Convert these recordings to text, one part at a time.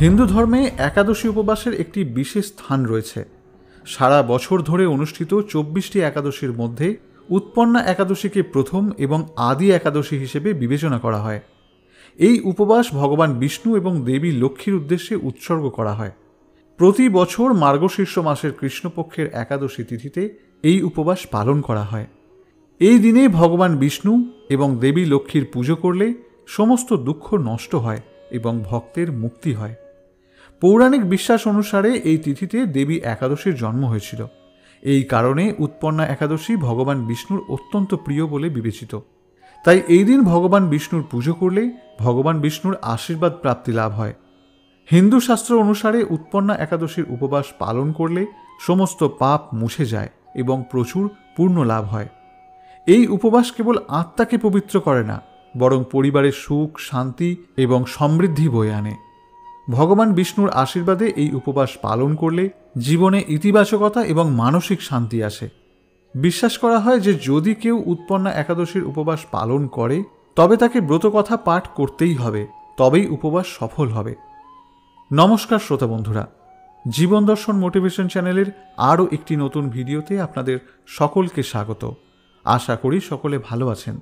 হিন্দু ধর্মে একাদশী উপবাসের একটি বিশেষ স্থান রয়েছে। সারা বছর ধরে অনুষ্ঠিত 24টি একাদশীর মধ্যে উৎপন্না একাদশীকে প্রথম এবং আদি একাদশী হিসেবে বিবেচনা করা হয়। এই উপবাস ভগবান বিষ্ণু এবং দেবী লক্ষ্মীর উদ্দেশ্যে উৎসর্গ করা হয়। প্রতি বছর মার্গশীর্ষ মাসের কৃষ্ণপক্ষের একাদশী তিথিতে এই উপবাস পালন করা হয়। এই দিনে ভগবান বিষ্ণু এবং দেবী লক্ষ্মীর পুজো করলে সমস্ত দুঃখ নষ্ট হয় এবং ভক্তের মুক্তি হয়। পৌরাণিক বিশ্বাস অনুসারে এই তিথিতে দেবী একাদশীর জন্ম হয়েছিল। এই কারণে উৎপন্না একাদশী ভগবান বিষ্ণুর অত্যন্ত প্রিয় বলে বিবেচিত। তাই এই দিন ভগবান বিষ্ণুর পুজো করলে ভগবান বিষ্ণুর আশীর্বাদ প্রাপ্তি লাভ হয়। হিন্দু শাস্ত্র অনুসারে উৎপন্না একাদশীর উপবাস পালন করলে সমস্ত পাপ মুছে যায় এবং প্রচুর পুণ্য লাভ হয়। এই উপবাস কেবল আত্মাকে পবিত্র করে না, বরং পরিবারের সুখ, শান্তি এবং সমৃদ্ধি বয়ে আনে। ভগবান বিষ্ণুর আশীর্বাদে এই উপবাস পালন করলে জীবনে ইতিবাচকতা এবং মানসিক শান্তি আসে। বিশ্বাস করা হয় যে যদি কেউ উৎপন্না একাদশীর উপবাস পালন করে তবে তাকে ব্রতকথা পাঠ করতেই হবে, তবেই উপবাস সফল হবে। নমস্কার শ্রোতা বন্ধুরা, জীবন দর্শন মোটিভেশন চ্যানেলের আরও একটি নতুন ভিডিওতে আপনাদের সকলকে স্বাগত। আশা করি সকলে ভালো আছেন।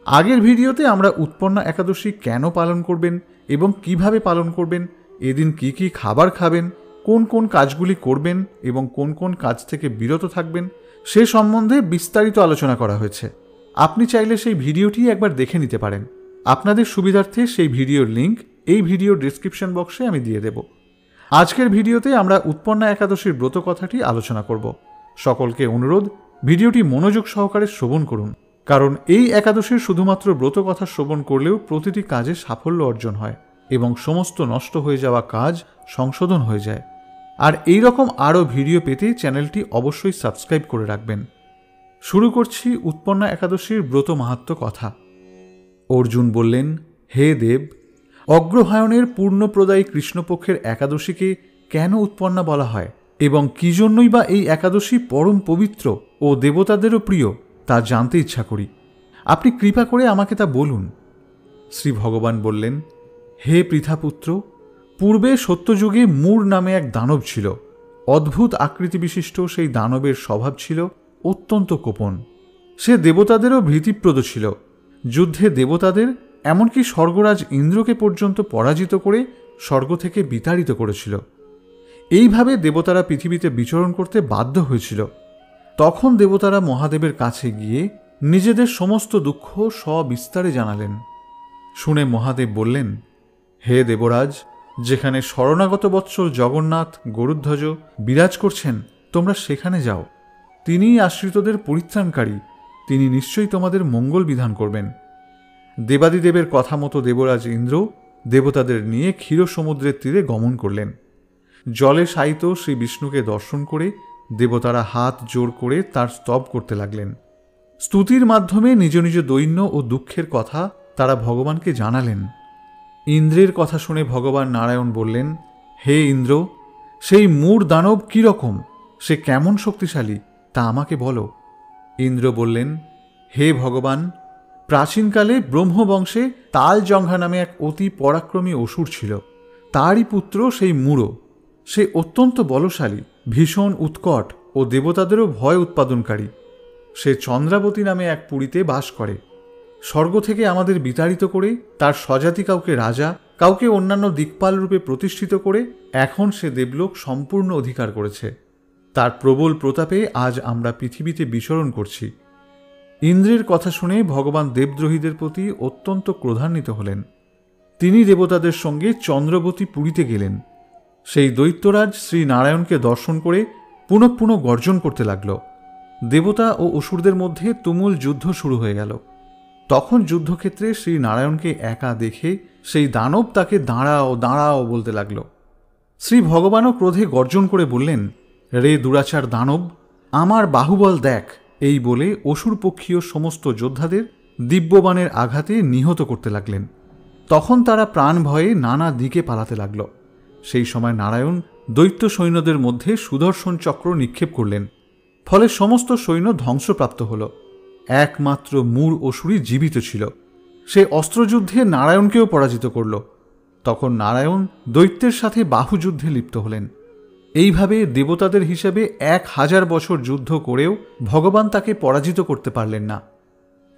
আগের ভিডিওতে আমরা উৎপন্না একাদশী কেন পালন করবেন এবং কিভাবে পালন করবেন, এদিন কি কি খাবার খাবেন, কোন কোন কাজগুলি করবেন এবং কোন কোন কাজ থেকে বিরত থাকবেন সে সম্বন্ধে বিস্তারিত আলোচনা করা হয়েছে। আপনি চাইলে সেই ভিডিওটি একবার দেখে নিতে পারেন। আপনাদের সুবিধার্থে সেই ভিডিওর লিঙ্ক এই ভিডিওর ডেসক্রিপশন বক্সে আমি দিয়ে দেব। আজকের ভিডিওতে আমরা উৎপন্না একাদশীর ব্রত কথাটি আলোচনা করব। সকলকে অনুরোধ, ভিডিওটি মনোযোগ সহকারে শ্রবণ করুন, কারণ এই একাদশীর শুধুমাত্র ব্রত কথা শ্রবণ করলেও প্রতিটি কাজে সাফল্য অর্জন হয় এবং সমস্ত নষ্ট হয়ে যাওয়া কাজ সংশোধন হয়ে যায়। আর এই রকম আরও ভিডিও পেতে চ্যানেলটি অবশ্যই সাবস্ক্রাইব করে রাখবেন। শুরু করছি উৎপন্না একাদশীর ব্রত মাহাত্ম্য কথা। অর্জুন বললেন, হে দেব, অগ্রহায়ণের পূর্ণপ্রদায়ী কৃষ্ণপক্ষের একাদশীকে কেন উৎপন্না বলা হয় এবং কি জন্যই বা এই একাদশী পরম পবিত্র ও দেবতাদেরও প্রিয় তা জানতে ইচ্ছা করি। আপনি কৃপা করে আমাকে তা বলুন। শ্রী ভগবান বললেন, হে পৃথাপুত্র, পূর্বে সত্যযুগে মূর নামে এক দানব ছিল। অদ্ভুত আকৃতি বিশিষ্ট সেই দানবের স্বভাব ছিল অত্যন্ত কোপন। সে দেবতাদেরও ভীতিপ্রদ ছিল। যুদ্ধে দেবতাদের, এমনকি স্বর্গরাজ ইন্দ্রকে পর্যন্ত পরাজিত করে স্বর্গ থেকে বিতাড়িত করেছিল। এইভাবে দেবতারা পৃথিবীতে বিচরণ করতে বাধ্য হয়েছিল। তখন দেবতারা মহাদেবের কাছে গিয়ে নিজেদের সমস্ত দুঃখ সবিস্তারে জানালেন। শুনে মহাদেব বললেন, হে দেবরাজ, যেখানে শরণাগত বৎসল জগন্নাথ গরুধ্বজ বিরাজ করছেন তোমরা সেখানে যাও। তিনিই আশ্রিতদের পরিত্রাণকারী, তিনি নিশ্চয়ই তোমাদের মঙ্গল বিধান করবেন। দেবাদিদেবের কথা মতো দেবরাজ ইন্দ্র দেবতাদের নিয়ে ক্ষীর সমুদ্রের তীরে গমন করলেন। জলে শায়িত শ্রী বিষ্ণুকে দর্শন করে দেবতারা হাত জোড় করে তার স্তব করতে লাগলেন। স্তুতির মাধ্যমে নিজ নিজ দৈন্য ও দুঃখের কথা তারা ভগবানকে জানালেন। ইন্দ্রের কথা শুনে ভগবান নারায়ণ বললেন, হে ইন্দ্র, সেই মূর দানব কী রকম, সে কেমন শক্তিশালী তা আমাকে বলো। ইন্দ্র বললেন, হে ভগবান, প্রাচীনকালে ব্রহ্মবংশে তালজঙ্ঘা নামে এক অতি পরাক্রমী অসুর ছিল। তারই পুত্র সেই মূঢ়। সে অত্যন্ত বলশালী, ভীষণ উৎকট ও দেবতাদেরও ভয় উৎপাদনকারী। সে চন্দ্রাবতী নামে এক পুরীতে বাস করে। স্বর্গ থেকে আমাদের বিতাড়িত করে তার স্বজাতি কাউকে রাজা, কাউকে অন্যান্য দিকপাল রূপে প্রতিষ্ঠিত করে এখন সে দেবলোক সম্পূর্ণ অধিকার করেছে। তার প্রবল প্রতাপে আজ আমরা পৃথিবীতে বিচরণ করছি। ইন্দ্রের কথা শুনে ভগবান দেবদ্রোহীদের প্রতি অত্যন্ত ক্রোধান্বিত হলেন। তিনি দেবতাদের সঙ্গে চন্দ্রবতী পুরীতে গেলেন। সেই দৈত্যরাজ শ্রী নারায়ণকে দর্শন করে পুনঃ পুনঃ গর্জন করতে লাগল। দেবতা ও অসুরদের মধ্যে তুমুল যুদ্ধ শুরু হয়ে গেল। তখন যুদ্ধক্ষেত্রে শ্রী নারায়ণকে একা দেখে সেই দানব তাকে দাঁড়াও দাঁড়াও বলতে লাগল। শ্রী ভগবানও ক্রোধে গর্জন করে বললেন, রে দুরাচার দানব, আমার বাহুবল দেখ। এই বলে অসুরপক্ষীয় সমস্ত যোদ্ধাদের দিব্যবাণের আঘাতে নিহত করতে লাগলেন। তখন তারা প্রাণ ভয়ে নানা দিকে পালাতে লাগল। সেই সময় নারায়ণ দৈত্য সৈন্যদের মধ্যে সুদর্শন চক্র নিক্ষেপ করলেন। ফলে সমস্ত সৈন্য ধ্বংসপ্রাপ্ত হল। একমাত্র মূর অসুরই জীবিত ছিল। সে অস্ত্রযুদ্ধে নারায়ণকেও পরাজিত করল। তখন নারায়ণ দৈত্যের সাথে বাহুযুদ্ধে লিপ্ত হলেন। এইভাবে দেবতাদের হিসেবে 1000 বছর যুদ্ধ করেও ভগবান তাকে পরাজিত করতে পারলেন না।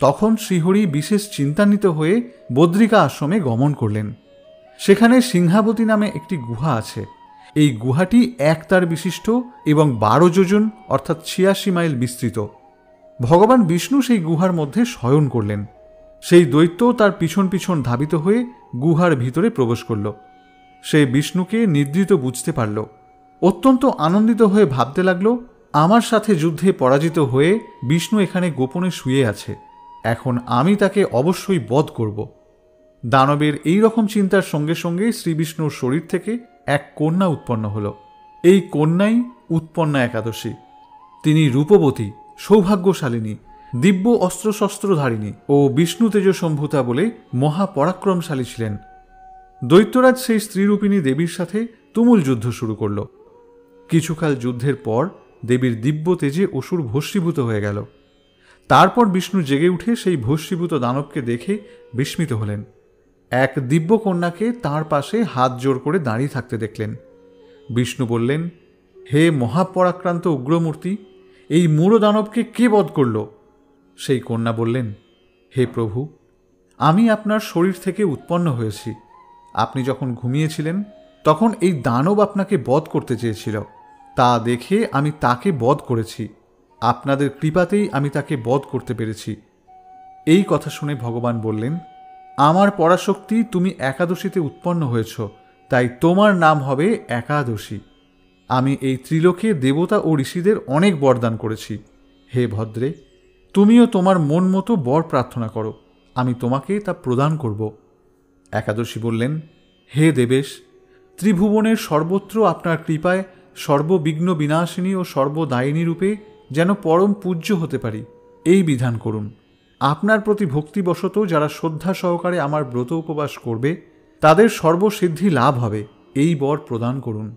তখন শ্রীহরি বিশেষ চিন্তান্বিত হয়ে বদ্রিকা আশ্রমে গমন করলেন। সেখানে সিংহাবতী নামে একটি গুহা আছে। এই গুহাটি 1 তার বিশিষ্ট এবং 12 যোজন অর্থাৎ 86 মাইল বিস্তৃত। ভগবান বিষ্ণু সেই গুহার মধ্যে শয়ন করলেন। সেই দৈত্য তার পিছন পিছন ধাবিত হয়ে গুহার ভিতরে প্রবেশ করল। সে বিষ্ণুকে নিদ্রিত বুঝতে পারল। অত্যন্ত আনন্দিত হয়ে ভাবতে লাগল, আমার সাথে যুদ্ধে পরাজিত হয়ে বিষ্ণু এখানে গোপনে শুয়ে আছে, এখন আমি তাকে অবশ্যই বধ করব। দানবের এই রকম চিন্তার সঙ্গে সঙ্গে শ্রীবিষ্ণুর শরীর থেকে এক কন্যা উৎপন্ন হল। এই কন্যাই উৎপন্না একাদশী। তিনি রূপবতী, সৌভাগ্যশালিনী, দিব্য অস্ত্রশস্ত্রধারিণী ও বিষ্ণু তেজসম্ভূতা বলে মহাপরাক্রমশালী ছিলেন। দৈত্যরাজ সেই স্ত্রীরূপিণী দেবীর সাথে তুমুল যুদ্ধ শুরু করল। কিছুকাল যুদ্ধের পর দেবীর দিব্য তেজে অসুর ভস্মীভূত হয়ে গেল। তারপর বিষ্ণু জেগে উঠে সেই ভস্মীভূত দানবকে দেখে বিস্মিত হলেন। এক দিব্য কন্যাকে তাঁর পাশে হাত জোড় করে দাঁড়িয়ে থাকতে দেখলেন। বিষ্ণু বললেন, হে মহাপরাক্রান্ত উগ্রমূর্তি, এই মূঢ় দানবকে কে বধ করল? সেই কন্যা বললেন, হে প্রভু, আমি আপনার শরীর থেকে উৎপন্ন হয়েছি। আপনি যখন ঘুমিয়েছিলেন তখন এই দানব আপনাকে বধ করতে চেয়েছিল। তা দেখে আমি তাকে বধ করেছি। আপনাদের কৃপাতেই আমি তাকে বধ করতে পেরেছি। এই কথা শুনে ভগবান বললেন, আমার পরাশক্তি, তুমি একাদশীতে উৎপন্ন হয়েছ, তাই তোমার নাম হবে একাদশী। আমি এই ত্রিলোকে দেবতা ও ঋষিদের অনেক বরদান করেছি। হে ভদ্রে, তুমিও তোমার মন মতো বর প্রার্থনা করো, আমি তোমাকে তা প্রদান করব। একাদশী বললেন, হে দেবেশ, ত্রিভুবনের সর্বত্র আপনার কৃপায় সর্ববিঘ্ন বিনাশিনী ও সর্বদায়িনী রূপে যেন পরম পূজ্য হতে পারি, এই বিধান করুন। আপনার প্রতি ভক্তিবশত যারা শ্রদ্ধা সহকারে আমার ব্রত উপবাস করবে তাদের সর্বসিদ্ধি লাভ হবে, এই বর প্রদান করুন।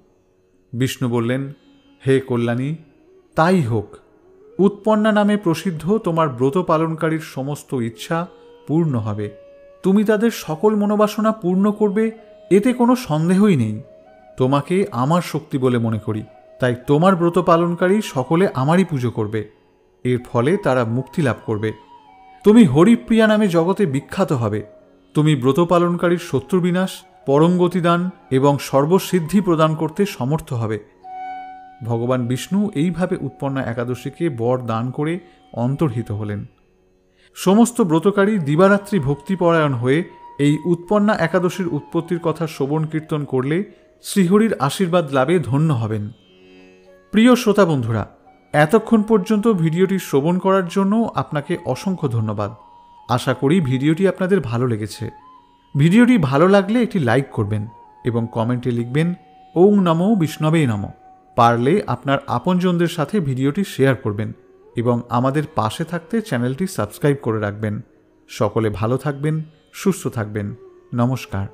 বিষ্ণু বললেন, হে কল্যাণী, তাই হোক। উৎপন্না নামে প্রসিদ্ধ তোমার ব্রত পালনকারীর সমস্ত ইচ্ছা পূর্ণ হবে। তুমি তাদের সকল মনোবাসনা পূর্ণ করবে, এতে কোনো সন্দেহই নেই। তোমাকে আমার শক্তি বলে মনে করি, তাই তোমার ব্রত পালনকারী সকলে আমারই পুজো করবে। এর ফলে তারা মুক্তি লাভ করবে। তুমি হরিপ্রিয়া নামে জগতে বিখ্যাত হবে। তুমি ব্রত পালনকারীর শত্রু বিনাশ, পরম গতিদান এবং সর্বসিদ্ধি প্রদান করতে সমর্থ হবে। ভগবান বিষ্ণু এইভাবে উৎপন্না একাদশীকে বর দান করে অন্তর্হিত হলেন। সমস্ত ব্রতকারী দিবারাত্রি ভক্তিপরায়ণ হয়ে এই উৎপন্না একাদশীর উৎপত্তির কথা শ্রবণ কীর্তন করলে শ্রীহরির আশীর্বাদ লাভে ধন্য হবেন। প্রিয় শ্রোতা বন্ধুরা, এতক্ষণ পর্যন্ত ভিডিওটি শ্রবণ করার জন্য আপনাকে অসংখ্য ধন্যবাদ। আশা করি ভিডিওটি আপনাদের ভালো লেগেছে। ভিডিওটি ভালো লাগলে একটি লাইক করবেন এবং কমেন্টে লিখবেন ওং নমো বিষ্ণবে নমঃ। পারলে আপনার আপনজনদের সাথে ভিডিওটি শেয়ার করবেন এবং আমাদের পাশে থাকতে চ্যানেলটি সাবস্ক্রাইব করে রাখবেন। সকলে ভালো থাকবেন, সুস্থ থাকবেন। নমস্কার।